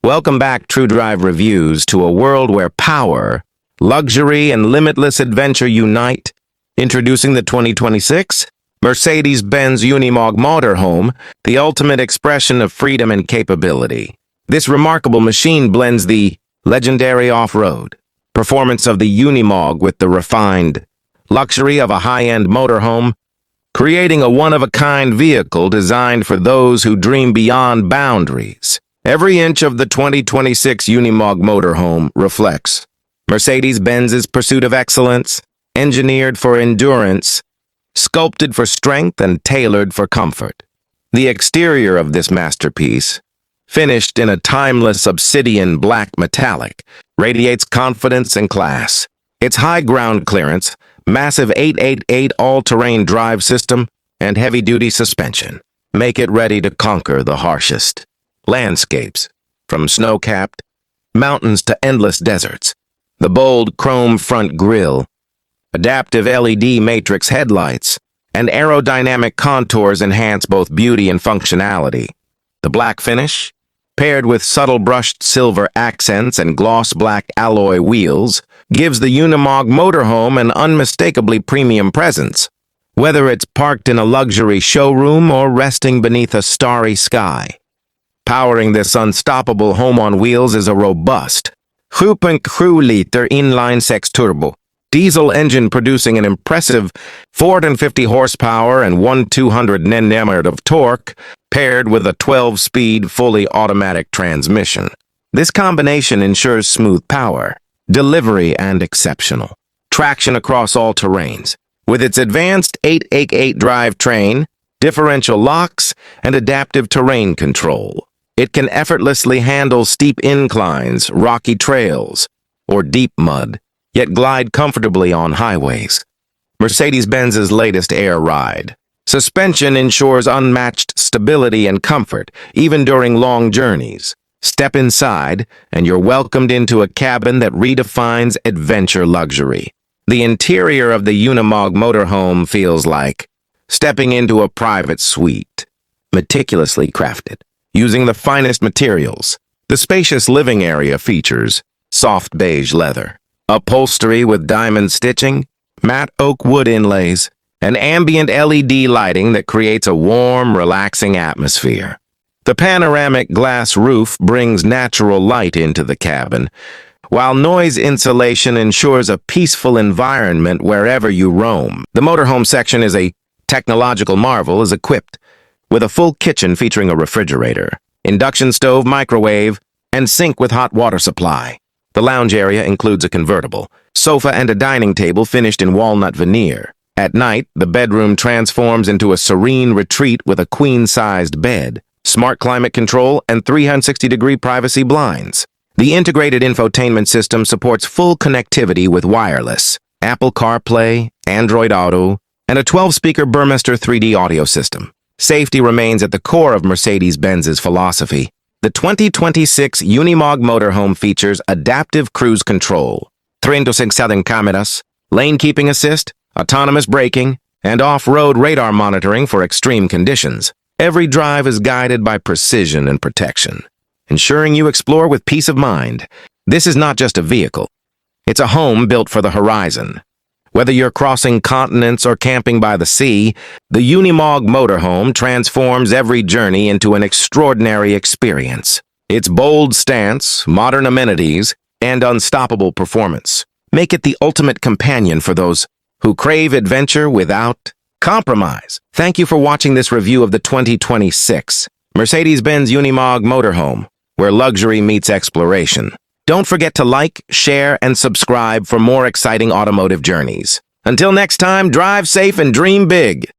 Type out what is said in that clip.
Welcome back, True Drive Reviews, to a world where power, luxury, and limitless adventure unite. Introducing the 2026 Mercedes-Benz Unimog Motorhome, the ultimate expression of freedom and capability. This remarkable machine blends the legendary off-road performance of the Unimog with the refined luxury of a high-end motorhome, creating a one-of-a-kind vehicle designed for those who dream beyond boundaries. Every inch of the 2026 Unimog Motorhome reflects Mercedes-Benz's pursuit of excellence, engineered for endurance, sculpted for strength, and tailored for comfort. The exterior of this masterpiece, finished in a timeless obsidian black metallic, radiates confidence and class. Its high ground clearance, massive 888 all-terrain drive system, and heavy-duty suspension make it ready to conquer the harshest landscapes, from snow-capped mountains to endless deserts. The bold chrome front grille, adaptive LED matrix headlights, and aerodynamic contours enhance both beauty and functionality. The black finish, paired with subtle brushed silver accents and gloss black alloy wheels, gives the Unimog Motorhome an unmistakably premium presence, whether it's parked in a luxury showroom or resting beneath a starry sky. Powering this unstoppable home on wheels is a robust 2.2-liter inline-six turbo diesel engine producing an impressive 450 horsepower and 1,200 Nm of torque, paired with a 12-speed fully automatic transmission. This combination ensures smooth power, delivery, and exceptional traction across all terrains. With its advanced 888 drivetrain, differential locks, and adaptive terrain control, it can effortlessly handle steep inclines, rocky trails, or deep mud, yet glide comfortably on highways. Mercedes-Benz's latest Air Ride suspension ensures unmatched stability and comfort, even during long journeys. Step inside, and you're welcomed into a cabin that redefines adventure luxury. The interior of the Unimog Motorhome feels like stepping into a private suite, meticulously crafted, using the finest materials. The spacious living area features soft beige leather, upholstery with diamond stitching, matte oak wood inlays, and ambient LED lighting that creates a warm, relaxing atmosphere. The panoramic glass roof brings natural light into the cabin, while noise insulation ensures a peaceful environment wherever you roam. The motorhome section is a technological marvel, is equipped with a full kitchen featuring a refrigerator, induction stove, microwave, and sink with hot water supply. The lounge area includes a convertible sofa and a dining table finished in walnut veneer. At night, the bedroom transforms into a serene retreat with a queen-sized bed, smart climate control, and 360-degree privacy blinds. The integrated infotainment system supports full connectivity with wireless, Apple CarPlay, Android Auto, and a 12-speaker Burmester 3D audio system. Safety remains at the core of Mercedes-Benz's philosophy. The 2026 Unimog Motorhome features adaptive cruise control, 360 cameras, lane keeping assist, autonomous braking, and off-road radar monitoring for extreme conditions. Every drive is guided by precision and protection, ensuring you explore with peace of mind. This is not just a vehicle. It's a home built for the horizon. Whether you're crossing continents or camping by the sea, the Unimog Motorhome transforms every journey into an extraordinary experience. Its bold stance, modern amenities, and unstoppable performance make it the ultimate companion for those who crave adventure without compromise. Thank you for watching this review of the 2026 Mercedes-Benz Unimog Motorhome, where luxury meets exploration. Don't forget to like, share, and subscribe for more exciting automotive journeys. Until next time, drive safe and dream big.